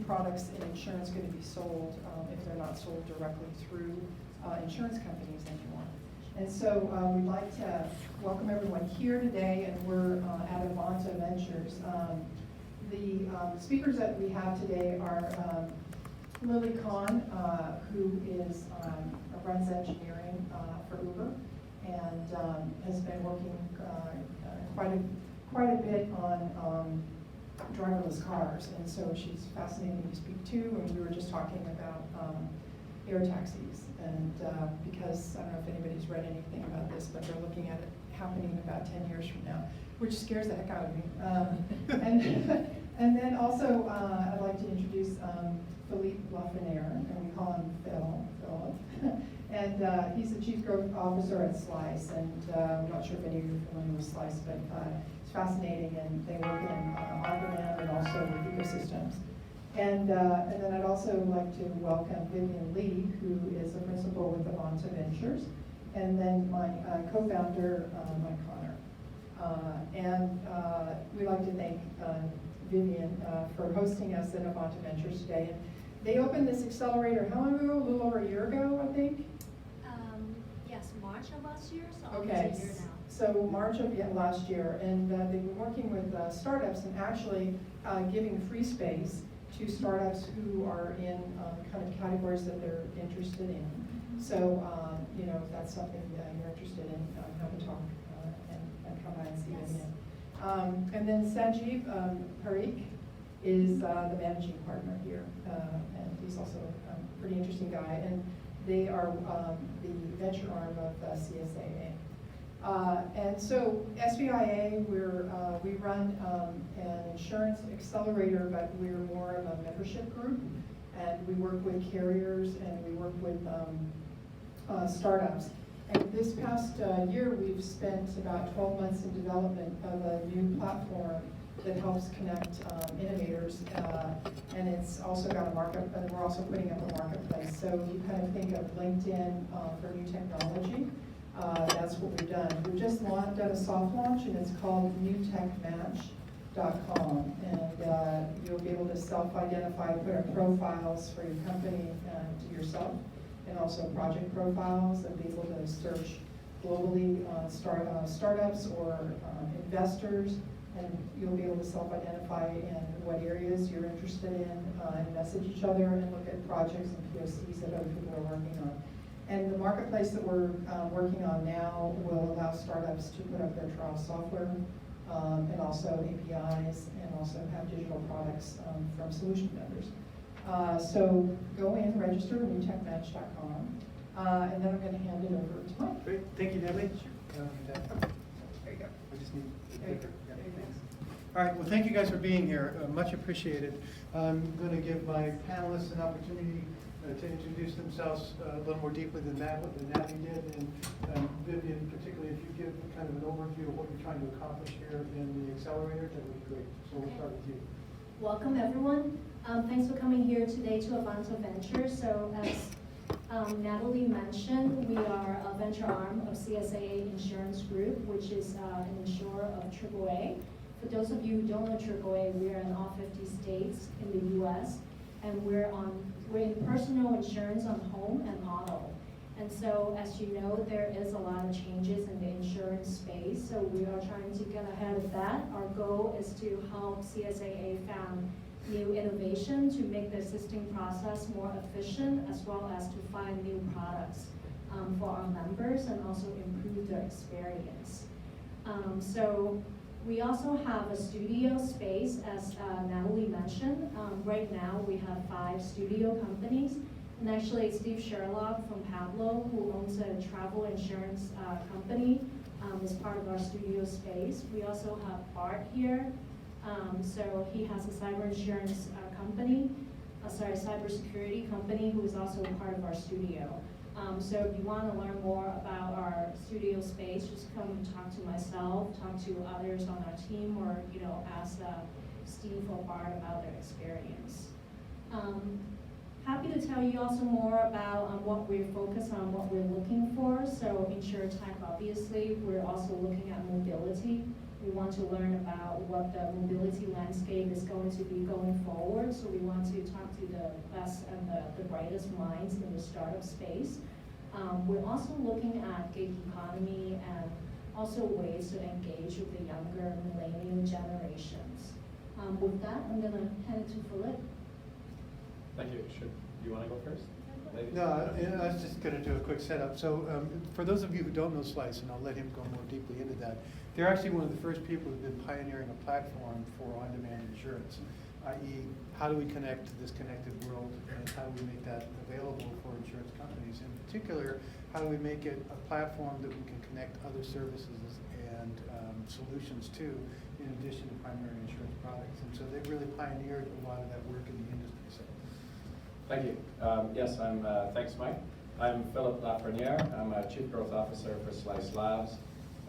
products in insurance going to be sold if they're not sold directly through insurance companies anymore. And so we'd like to welcome everyone here today, and we're at Avanta Ventures. The speakers that we have today are Lily Kahn, who is runs engineering for Uber, and has been working quite a bit on driverless cars, and so she's fascinating to speak to. And we were just talking about air taxis, and because I don't know if anybody's read anything about this, but they're looking at it happening about 10 years from now, which scares the heck out of me. And then also I'd like to introduce Philippe Lafreniere, and we call him Phil. And he's the Chief Growth Officer at Slice, and I'm not sure if any of you are familiar with Slice, but it's fascinating, and they work in on-demand and also with ecosystems. And then I'd also like to welcome Vivian Lee, who is a principal with Avanta Ventures, and then my co-founder, Mike Connor. And we'd like to thank Vivian for hosting us at Avanta Ventures today. And they opened this accelerator how long ago? A little over a year ago, I think? Yes, March of last year, so Okay, almost a year now. so March of last year, and they've been working with startups and actually giving free space to startups who are in kind of categories that they're interested in. So, you know, if that's something you're interested in, have a talk and come by and see Vivian. And then Sanjeev Parikh is the managing partner here, and he's also a pretty interesting guy. And they are the venture arm of CSAA. And so SVIA, we run an insurance accelerator, but we're more of a membership group, and we work with carriers and we work with startups. And this past year, we've spent about 12 months in development of a new platform that helps connect innovators, and it's also got a market, and we're also putting up a marketplace. So you kind of think of LinkedIn for new technology. That's what we've done. We've just done a soft launch, and it's called newtechmatch.com, and you'll be able to self-identify, put up profiles for your company to yourself, and also project profiles, and be able to search globally startups or investors, and you'll be able to self-identify in what areas you're interested in, and message each other, and look at projects and POCs that other people are working on. And the marketplace that we're working on now will allow startups to put up their trial software, and also APIs, and also have digital products from solution vendors. So go in, register at newtechmatch.com, and then I'm going to hand it over to Mike. Great, thank you, Natalie. There you go. I just need. There you go. Yeah. There you go. All right, well, thank you guys for being here. Much appreciated. I'm going to give my panelists an opportunity to introduce themselves a little more deeply than Natalie did, and Vivian, particularly, if you give kind of an overview of what you're trying to accomplish here in the accelerator, that would be great. So we'll start with you. Welcome, everyone. Thanks for coming here today to Avanta Ventures. So as Natalie mentioned, we are a venture arm of CSAA Insurance Group, which is an insurer of AAA. For those of you who don't know AAA, we are in all 50 states in the U.S., and we're in personal insurance on home and auto. And so, as you know, there is a lot of changes in the insurance space, so we are trying to get ahead of that. Our goal is to help CSAA found new innovation to make the existing process more efficient, as well as to find new products for our members and also improve their experience. So we also have a studio space, as Natalie mentioned. Right now we have 5 studio companies, and actually Steve Sherlock from Pablo, who owns a travel insurance company, is part of our studio space. We also have Bart here. So he has a cyber insurance company, cybersecurity company, who is also part of our studio. So if you want to learn more about our studio space, just come talk to myself, talk to others on our team, or ask Steve or Bart about their experience. Happy to tell you also more about what we're focused on, what we're looking for. So InsurTech, obviously, we're also looking at mobility We want to learn about what the mobility landscape is going to be going forward. So we want to talk to the best and the brightest minds in the startup space. We're also looking at gig economy and also ways to engage with the younger millennial generations. With that, I'm going to hand it to Philip. Thank you. You want to go first? Maybe? No, I was just going to do a quick setup. So for those of you who don't know Slice, and I'll let him go more deeply into that, they're actually one of the first people who've been pioneering a platform for on-demand insurance, i.e. how do we connect to this connected world and how do we make that available for insurance companies? In particular, how do we make it a platform that we can connect other services and solutions to, in addition to primary insurance products? And so they've really pioneered a lot of that work in the industry. So. Thank you. Yes, thanks, Mike. I'm Philip Lafreniere. I'm a Chief Growth Officer for Slice Labs.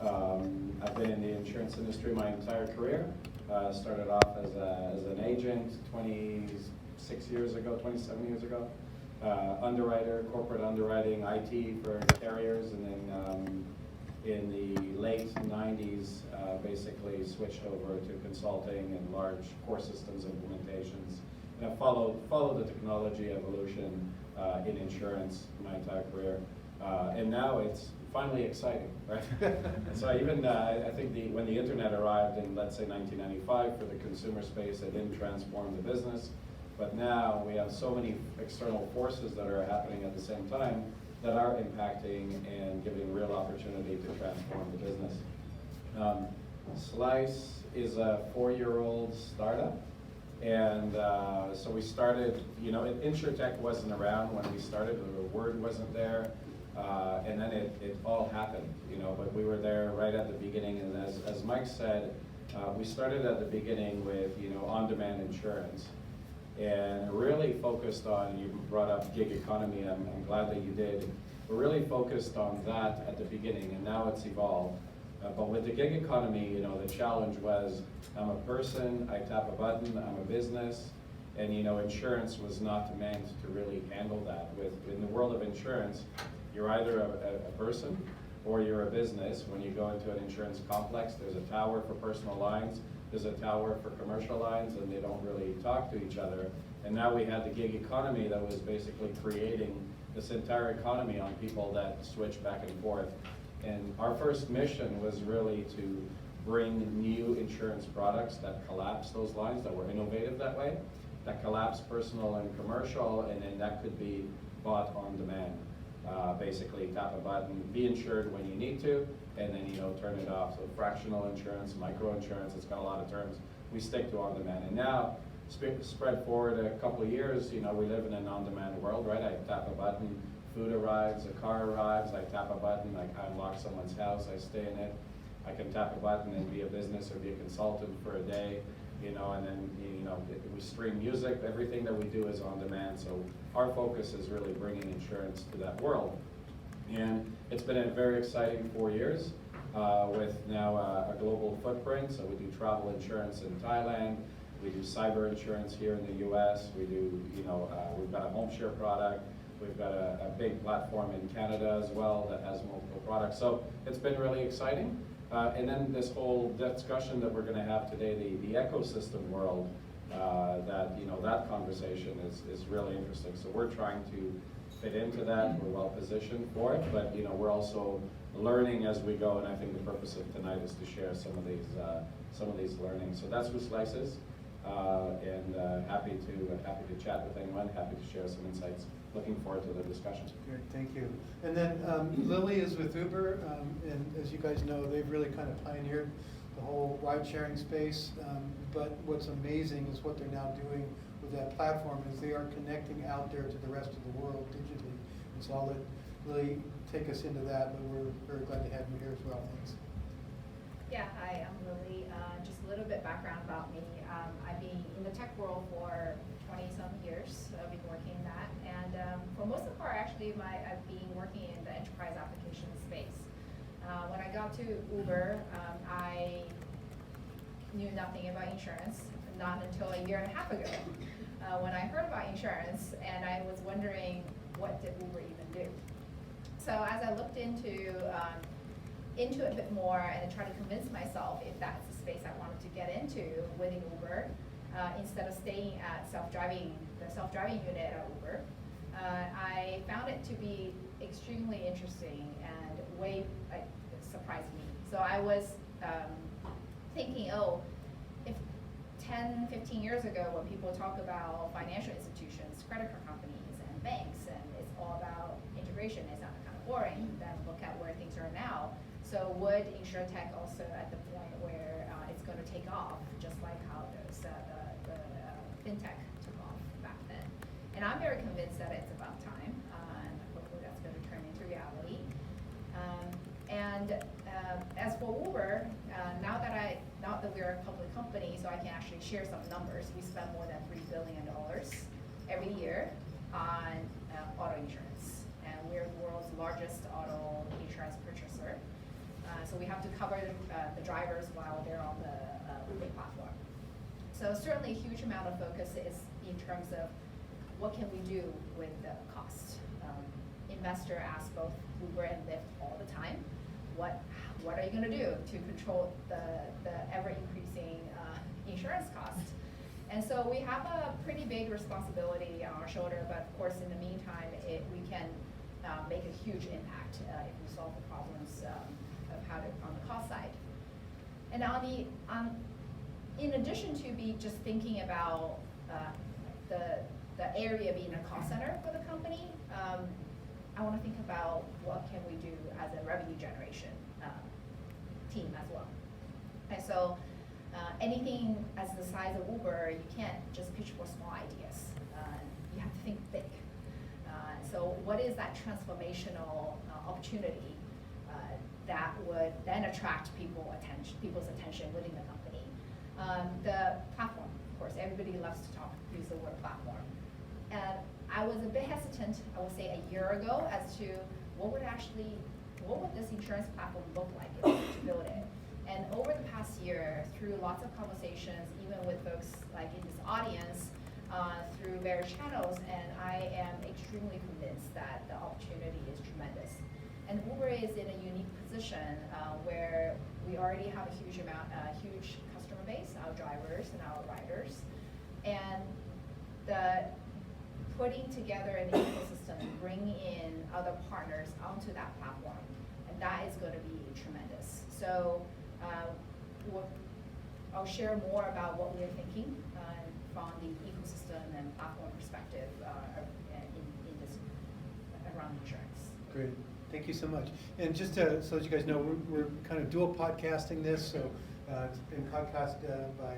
I've been in the insurance industry my entire career. Started off as an agent 27 years ago. Underwriter, corporate underwriting, IT for carriers, and then in the late 90s, basically switched over to consulting and large core systems implementations. And I've followed the technology evolution in insurance my entire career. And now it's finally exciting, right? So even, I think when the internet arrived in, let's say, 1995 for the consumer space, it didn't transform the business. But now we have so many external forces that are happening at the same time that are impacting and giving real opportunity to transform the business. Slice is a 4-year-old startup. And so we started, InsurTech wasn't around when we started, the word wasn't there. And then it all happened, but we were there right at the beginning. And as Mike said, we started at the beginning with, on-demand insurance. And really focused on, you brought up gig economy, I'm glad that you did. We're really focused on that at the beginning, and now it's evolved. But with the gig economy, the challenge was, I'm a person, I tap a button, I'm a business, and insurance was not meant to really handle that. In the world of insurance, you're either a person or you're a business. When you go into an insurance complex, there's a tower for personal lines, there's a tower for commercial lines, and they don't really talk to each other. And now we had the gig economy that was basically creating this entire economy on people that switch back and forth. And our first mission was really to bring new insurance products that collapse those lines, that were innovative that way, that collapse personal and commercial, and then that could be bought on demand. Basically tap a button, be insured when you need to, and then turn it off. So fractional insurance, micro insurance, it's got a lot of terms. We stick to on demand. And now, spread forward a couple of years, we live in an on-demand world, right? I tap a button, food arrives, a car arrives, I tap a button, I unlock someone's house, I stay in it. I can tap a button and be a business or be a consultant for a day, and then we stream music. Everything that we do is on demand. So our focus is really bringing insurance to that world. And it's been a very exciting 4 years with now a global footprint. So we do travel insurance in Thailand. We do cyber insurance here in the US. We do, we've got a home share product. We've got a big platform in Canada as well that has multiple products. So it's been really exciting. And then this whole discussion that we're going to have today, the ecosystem world, that conversation is really interesting. So we're trying to fit into that. We're well positioned for it, but we're also learning as we go. And I think the purpose of tonight is to share some of these learnings. So that's who Slice is, and happy to chat with anyone. Happy to share some insights. Looking forward to the discussion. Great, thank you. And then Lily is with Uber, and as you guys know, they've really kind of pioneered the whole ride-sharing space. But what's amazing is what they're now doing with that platform is they are connecting out there to the rest of the world digitally. And so I'll let Lily take us into that, but we're very glad to have you here as well. Thanks. Yeah, hi, I'm Lily. Just a little bit background about me. I've been in the tech world for 20-some years. I've been working in that. And for most of the part, actually, I've been working in the enterprise application space. When I got to Uber, I knew nothing about insurance, not until a year and a half ago. When I heard about insurance, and I was wondering, what did Uber even do? So as I looked into into it a bit more and try to convince myself if that's the space I wanted to get into within Uber, instead of staying at the self-driving unit at Uber, I found it to be extremely interesting and it surprised me. So I was thinking, oh, if 10, 15 years ago when people talk about financial institutions, credit card companies, and banks, and it's all about integration, it's not kind of boring, then look at where things are now. So would InsurTech also at the point where it's going to take off, just like how the fintech took off back then? And I'm very convinced that it's about time, and hopefully that's going to turn into reality. As for Uber, now that we're a public company, so I can actually share some numbers, we spend more than $3 billion every year on auto insurance. And we're the world's largest auto insurance purchaser. So we have to cover the drivers while they're on the Uber platform. So certainly a huge amount of focus is in terms of what can we do with the cost. Investor asks both Uber and Lyft all the time, what are you going to do to control the ever-increasing insurance costs? And so we have a pretty big responsibility on our shoulder, but of course in the meantime, we can make a huge impact if we solve the problems of how to on the cost side. And in addition to be just thinking about the area being a cost center for the company, I want to think about what can we do as a revenue generation team as well. And so anything as the size of Uber, you can't just pitch for small ideas. You have to think big. So what is that transformational opportunity that would then attract people's attention within the company? The platform, of course, everybody loves to use the word platform. And I was a bit hesitant, I would say a year ago, as to what would this insurance platform look like if we were to build it. And over the past year, through lots of conversations, even with folks like in this audience, through various channels, and I am extremely convinced that the opportunity is tremendous. And Uber is in a unique position where we already have a huge customer base, our drivers and our riders, and putting together an ecosystem, bringing in other partners onto that platform, and that is going to be tremendous. So I'll share more about what we're thinking from the ecosystem and platform perspective in this around insurance. Great, thank you so much. And just so that you guys know, we're kind of dual podcasting this, so it's been podcast by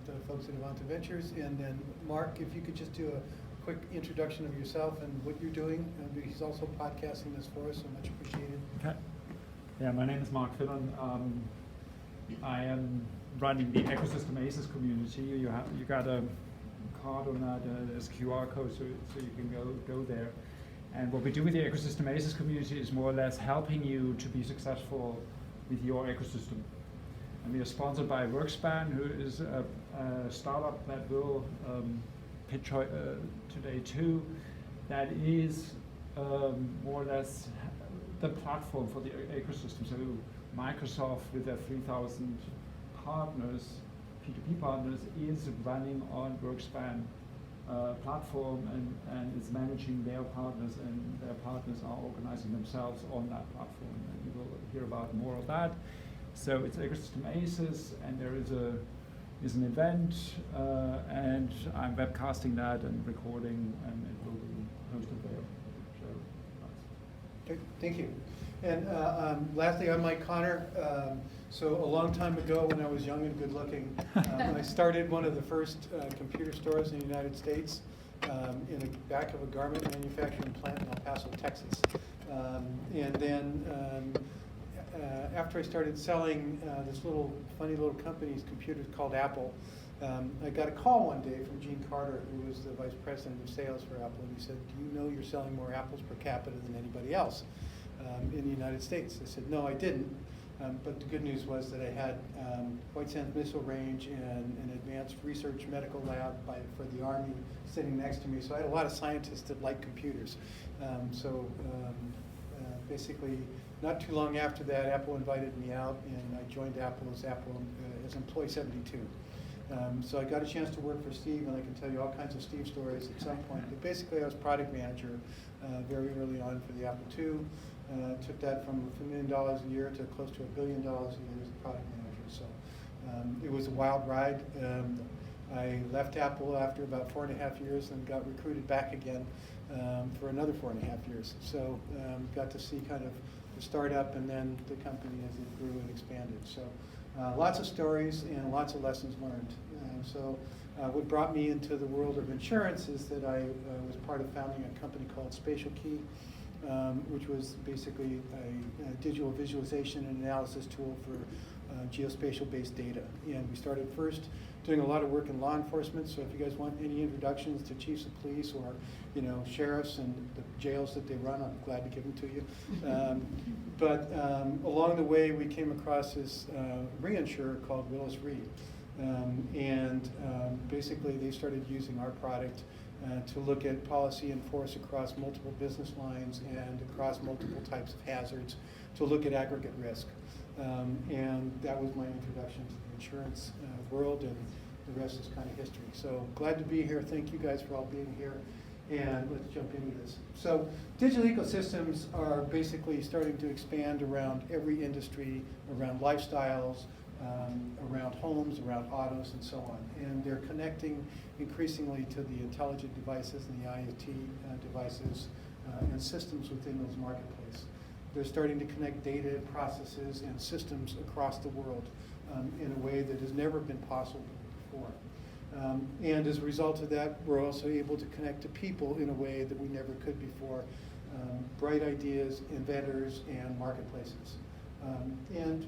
the folks at Avanta Ventures, and then Mark, if you could just do a quick introduction of yourself and what you're doing. He's also podcasting this for us, so much appreciated. Okay. Yeah, my name is Mark Fillon. I am running the Ecosystem Aces community. You got a card on that, there's a QR code, so you can go there. And what we do with the Ecosystem Aces community is more or less helping you to be successful with your ecosystem. And we are sponsored by Workspan, who is a startup that will pitch today too, that is more or less the platform for the ecosystem. So Microsoft, with their 3,000 partners, P2P partners, is running on Workspan platform and is managing their partners, and their partners are organizing themselves on that platform. And you will hear about more of that. So it's Ecosystem Aces, and there is an event, and I'm webcasting that and recording, and it will be hosted there. So Okay, thank you. And lastly, I'm Mike Connor. So a long time ago, when I was young and good looking, I started one of the first computer stores in the United States in the back of a garment manufacturing plant in El Paso, Texas. And then after I started selling this funny little company's computers called Apple, I got a call one day from Gene Carter, who was the vice president of sales for Apple, and he said, "Do you know you're selling more apples per capita than anybody else in the United States?" I said, "No, I didn't." But the good news was that I had White Sands Missile Range and an advanced research medical lab for the Army sitting next to me. So I had a lot of scientists that like computers. Basically, not too long after that, Apple invited me out, and I joined Apple as employee 72. So I got a chance to work for Steve, and I can tell you all kinds of Steve stories at some point. But basically, I was product manager very early on for the Apple II. Took that from $1 million a year to close to $1 billion a year as a product manager. So it was a wild ride. I left Apple after about 4.5 years and got recruited back again for another 4.5 years. So got to see kind of the startup and then the company as it grew and expanded. So lots of stories and lots of lessons learned. What brought me into the world of insurance is that I was part of founding a company called Spatial Key, which was basically a digital visualization and analysis tool for geospatial-based data. And we started first doing a lot of work in law enforcement, so if you guys want any introductions to chiefs of police or sheriffs and the jails that they run, I'm glad to give them to you. But along the way, we came across this reinsurer called Willis Re. Basically, they started using our product to look at policy in force across multiple business lines and across multiple types of hazards to look at aggregate risk. And that was my introduction to the insurance world, and the rest is kind of history. So glad to be here. Thank you guys for all being here. And let's jump into this. So digital ecosystems are basically starting to expand around every industry, around lifestyles, around homes, around autos, and so on. And they're connecting increasingly to the intelligent devices and the IoT devices and systems within those marketplaces. They're starting to connect data, processes, and systems across the world in a way that has never been possible before. And as a result of that, we're also able to connect to people in a way that we never could before. Bright ideas, inventors, and marketplaces. And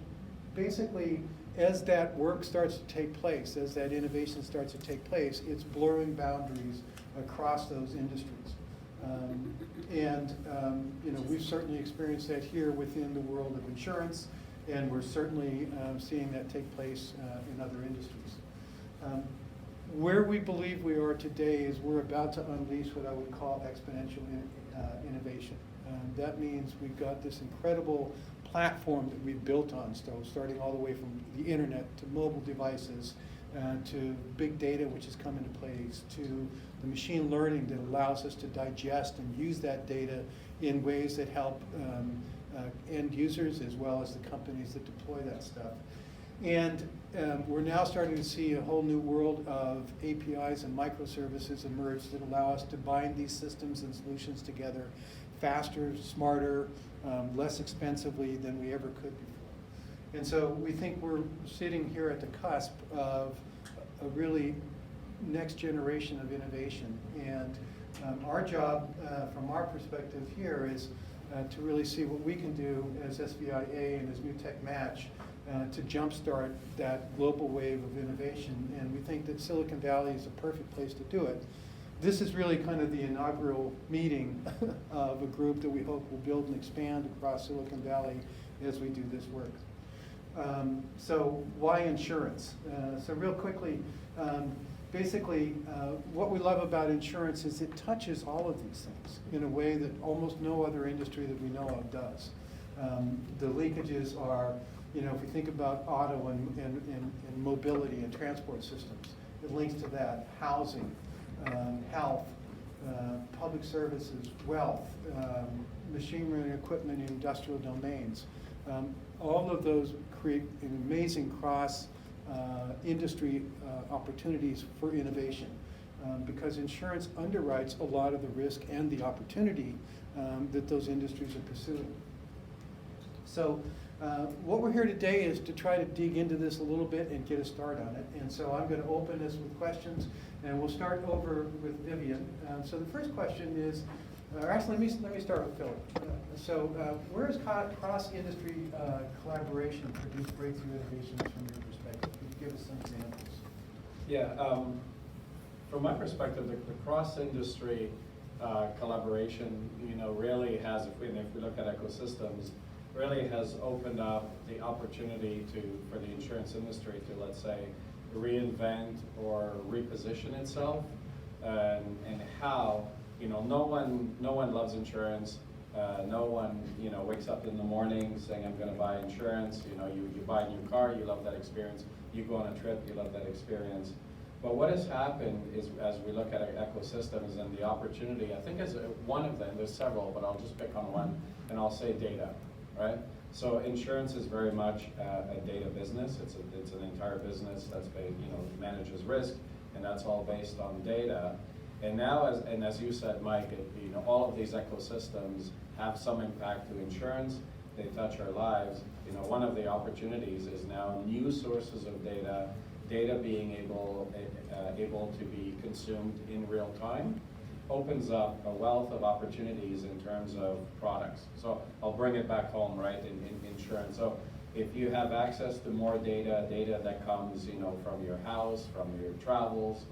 basically, as that work starts to take place, as that innovation starts to take place, it's blurring boundaries across those industries. We've certainly experienced that here within the world of insurance, and we're certainly seeing that take place in other industries. Where we believe we are today is we're about to unleash what I would call exponential innovation. That means we've got this incredible platform that we've built on, starting all the way from the internet to mobile devices, to big data, which has come into place, to the machine learning that allows us to digest and use that data in ways that help end users as well as the companies that deploy that stuff. And we're now starting to see a whole new world of APIs and microservices emerge that allow us to bind these systems and solutions together faster, smarter, less expensively than we ever could before. And so we think we're sitting here at the cusp of a really next generation of innovation. And our job, from our perspective here, is to really see what we can do as SVIA and as New Tech Match to jumpstart that global wave of innovation. And we think that Silicon Valley is a perfect place to do it. This is really kind of the inaugural meeting of a group that we hope will build and expand across Silicon Valley as we do this work. So why insurance? So real quickly, basically, what we love about insurance is it touches all of these things in a way that almost no other industry that we know of does. The leakages are, if you think about auto and mobility and transport systems, it links to that. Housing, health, public services, wealth, machinery and equipment in industrial domains. All of those create an amazing cross industry opportunities for innovation because insurance underwrites a lot of the risk and the opportunity that those industries are pursuing. So what we're here today is to try to dig into this a little bit and get a start on it. And so I'm going to open this with questions, and we'll start over with Vivian. So the first question is, actually, let me start with Philip. Where is cross-industry collaboration produce breakthrough innovations from your perspective? Can you give us some examples? Yeah, from my perspective, the cross-industry collaboration, really has, if we look at ecosystems, really has opened up the opportunity for the insurance industry to, let's say, reinvent or reposition itself, and how, no one loves insurance No one, you know, wakes up in the morning saying, I'm gonna buy insurance. You know, you buy a new car, you love that experience. You go on a trip, you love that experience. But what has happened is, as we look at our ecosystems and the opportunity, I think as one of them, there's several, but I'll just pick on one, and I'll say data, right? So insurance is very much a data business. It's an entire business that's manages risk, and that's all based on data. And now, as you said, Mike, all of these ecosystems have some impact to insurance. They touch our lives. You know, one of the opportunities is now new sources of data being able to be consumed in real time, opens up a wealth of opportunities in terms of products. So I'll bring it back home, right, in insurance. So if you have access to more data that comes, from your house, from your travels,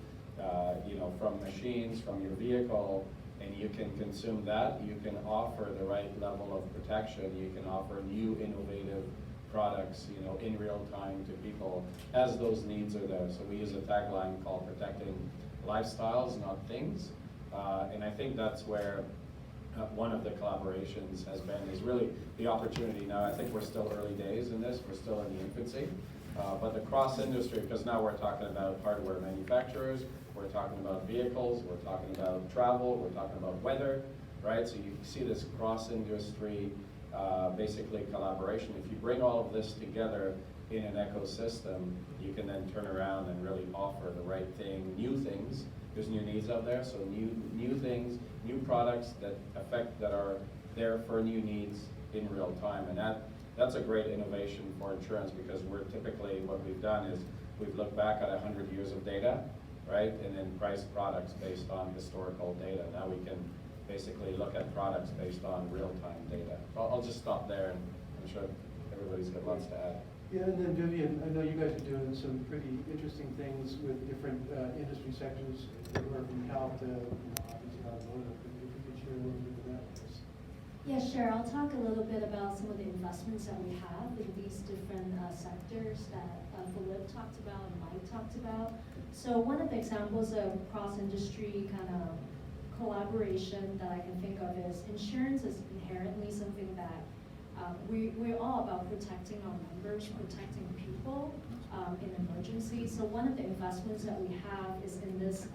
from machines, from your vehicle, and you can consume that, you can offer the right level of protection, you can offer new innovative products, in real time to people as those needs are there. So we use a tagline called protecting lifestyles, not things. And I think that's where one of the collaborations has been, is really the opportunity. Now, I think we're still early days in this, we're still in the infancy, but the cross-industry, because now we're talking about hardware manufacturers, we're talking about vehicles, we're talking about travel, we're talking about weather, right? So you see this cross-industry, basically collaboration. If you bring all of this together in an ecosystem, you can then turn around and really offer the right thing, new things. There's new needs out there, so new things, new products that are there for new needs in real time. And that's a great innovation for insurance, because we're typically, what we've done is we've looked back at 100 years of data, right, and then price products based on historical data. Now we can basically look at products based on real-time data. I'll just stop there, and I'm sure everybody's got lots to add. Yeah, and then Vivian, I know you guys are doing some pretty interesting things with different industry sectors, everywhere from health to, obviously automotive. If you could share a little bit of that with us. Yeah, sure. I'll talk a little bit about some of the investments that we have in these different sectors that Philip talked about and Mike talked about. So one of the examples of cross-industry kind of collaboration that I can think of is insurance is inherently something that we're all about protecting our members, protecting people in emergencies. So one of the investments that we have is in this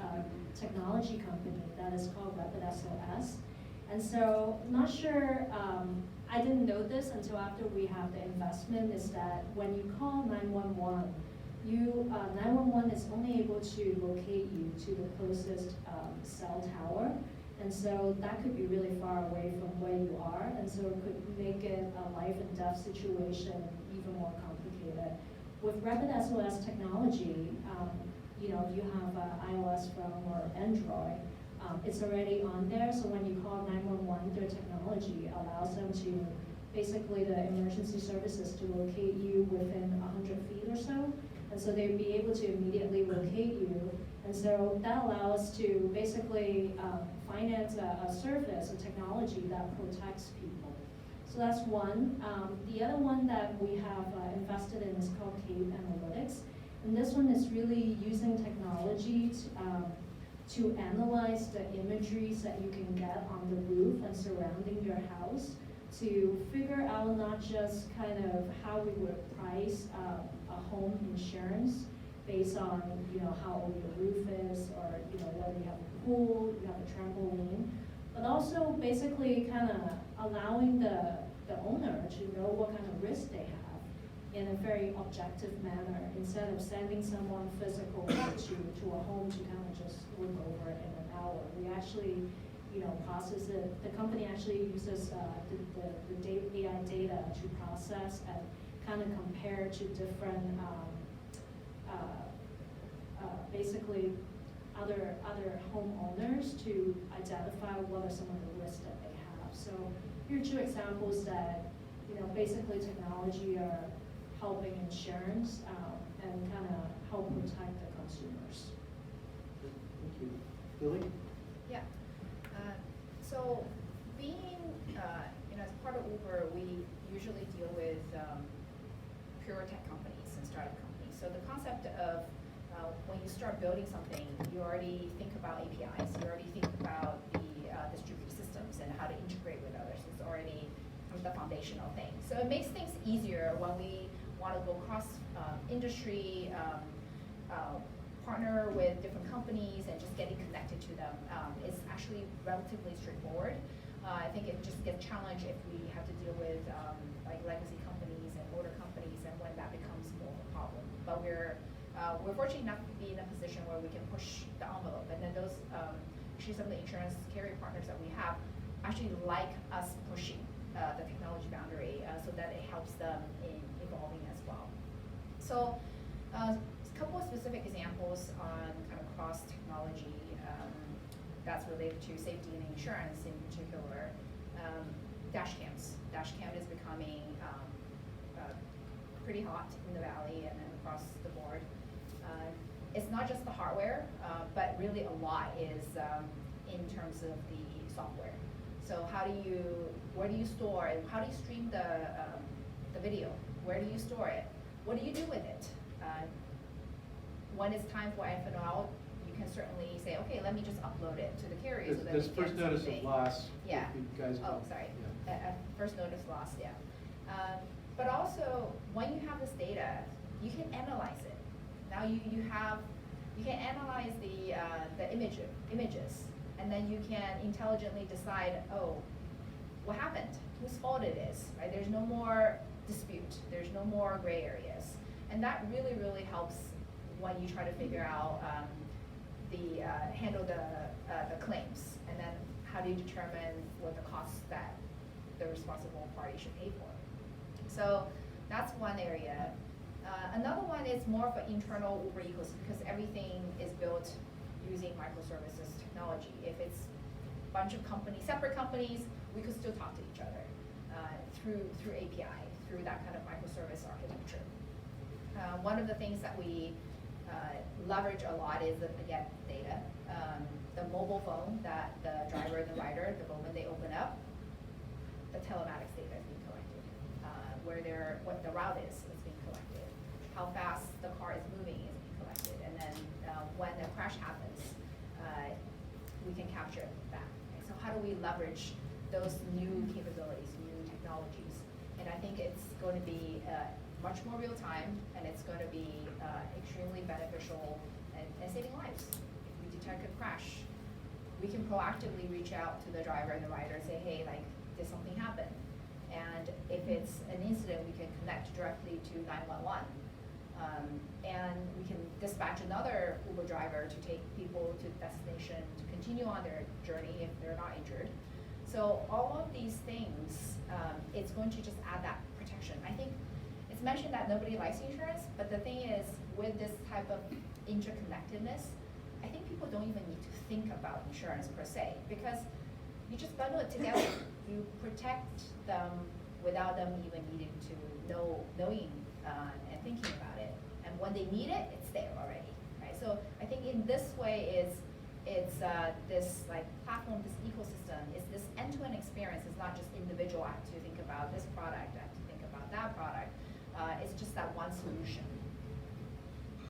technology company that is called Rapid SOS. And so, not sure, I didn't know this until after we have the investment, is that when you call 911, 911 is only able to locate you to the closest cell tower. And so that could be really far away from where you are, and so it could make it a life and death situation even more complicated. With Rapid SOS technology, if you have an iOS phone or Android, it's already on there, so when you call 911, their technology allows them to, basically the emergency services to locate you within 100 feet or so, and so they'd be able to immediately locate you. And so that allows us to basically finance a service, a technology that protects people. So that's one. The other one that we have invested in is called Cave Analytics. And this one is really using technology to analyze the imageries that you can get on the roof and surrounding your house, to figure out not just kind of how we would price a home insurance based on how old your roof is, or whether you have a pool, you have a trampoline, but also basically kind of allowing the owner to know what kind of risk they have in a very objective manner, instead of sending someone physical to a home to kind of just look over it in an hour. We actually process it. The company actually uses the AI data to process and kind of compare to different basically other homeowners to identify what are some of the risks that they have. So here are two examples that basically technology are helping insurance and kind of help protect the consumers. Thank you. Billy? Yeah. So being, as part of Uber, we usually deal with pure tech companies and startup companies. So the concept of when you start building something, you already think about APIs, you already think about the distributed systems and how to integrate with others. It's already the foundational thing. So it makes things easier when we want to go cross industry, partner with different companies and just getting connected to them. It's actually relatively straightforward. I think it just gets challenged if we have to deal with like legacy companies and older companies, and when that becomes more of a problem. But we're fortunate enough to be in a position where we can push the envelope, and then those actually some of the insurance carrier partners that we have actually like us pushing the technology boundary so that it helps them in evolving as well. So a couple of specific examples on kind of cross technology that's related to safety and insurance in particular. Dash cams. Dash cam is becoming pretty hot in the Valley and then across the board. It's not just the hardware, but really a lot is in terms of the software. So where do you store it? How do you stream the video? Where do you store it? What do you do with it? When it's time for FNOL, you can certainly say, okay, let me just upload it to the carrier so that This it first gets notice of something. loss. Yeah. if you guys Oh, know. sorry. Yeah. First notice lost, yeah. But also, when you have this data, you can analyze it. Now you can analyze the images, and then you can intelligently decide, oh, what happened? Whose fault it is, right? There's no more dispute. There's no more gray areas. And that really, really helps when you try to figure out handle the claims, and then how do you determine what the costs that the responsible party should pay for. So that's one area. Another one is more of an internal Uber ecosystem, because everything is built using microservices technology. If it's a bunch of companies, separate companies, we could still talk to each other through API, through that kind of microservice architecture. One of the things that we leverage a lot is, again, data. The mobile phone that the driver and the rider, the moment they open up, the telematics data is being collected. What the route is being collected. How fast the car is moving is being collected. And then when the crash happens, we can capture that. Okay? So how do we leverage those new capabilities, new technologies? And I think it's going to be much more real time, and it's going to be extremely beneficial and saving lives. If we detect a crash, we can proactively reach out to the driver and the rider and say, hey, like, did something happen? And if it's an incident, we can connect directly to 911. And we can dispatch another Uber driver to take people to the destination to continue on their journey if they're not injured. So all of these things, it's going to just add that protection. I think it's mentioned that nobody likes insurance, but the thing is, with this type of interconnectedness, I think people don't even need to think about insurance per se, because you just bundle it together. You protect them without them even needing to knowing and thinking about it. And when they need it, it's there already, right? So I think in this way it's this like platform, this ecosystem, is this end-to-end experience. It's not just individual. I have to think about this product. I have to think about that product. It's just that one solution.